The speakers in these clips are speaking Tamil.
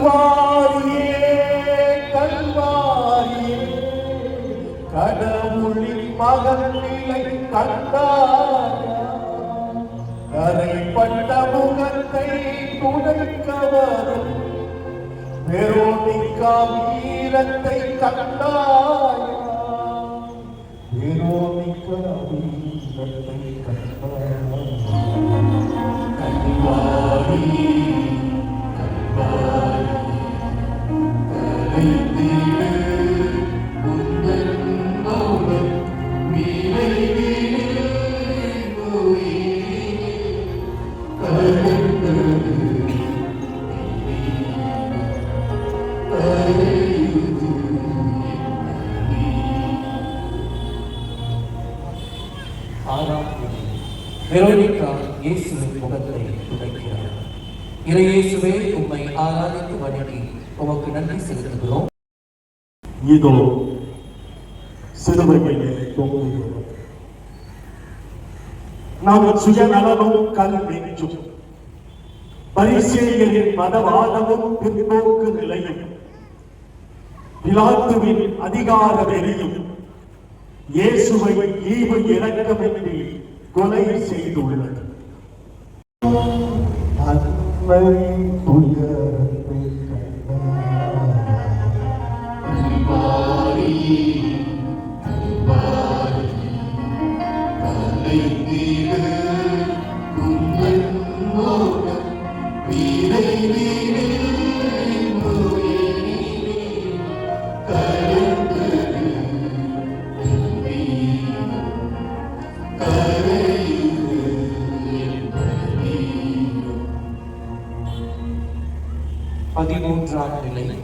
கல்வாரியே கல்வாரியே கடவுளின் மகன் நிலை கண்டாயா கரைப்பட்ட முகத்தை துடைக்க வரும் வெரோனிகா வீரத்தை கண்டாயா வெரோனிகா வீரத்தை கண்டாயா கல்வாரி வெரோனிகா இயேசுவின் முகத்தை துடைக்கிறார். இறையேசுவே, உம்மை ஆராதித்து வணங்கி உமக்கு நன்றி செலுத்துகிறோம். இதோ சிலுவையிலே தொங்குகிறோம். நம் சுயநலமும் கல்வெஞ்சும் பரிசேயரின் மதவாதமும் பிற்போக்கு நிலையும் பிலாத்துவின் அதிகார வெறியும் இயேசுவை ஈவு இரக்கமின்றி கொலை செய்துள்ளது. பதிமூன்றாம் நிலை.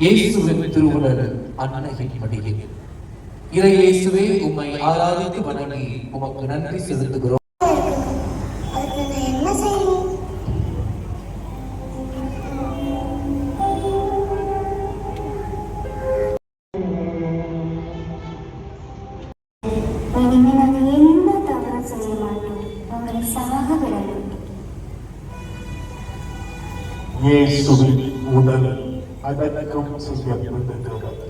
இயேசுவின் திருவுடல் அன்னையின் மடியில். இறையேசுவே, உம்மை ஆராதித்து வணங்கி உமக்கு நன்றி செலுத்துகிறோம். இயேசுவின் உடல் அடக்கம் செய்யப்பட்டது.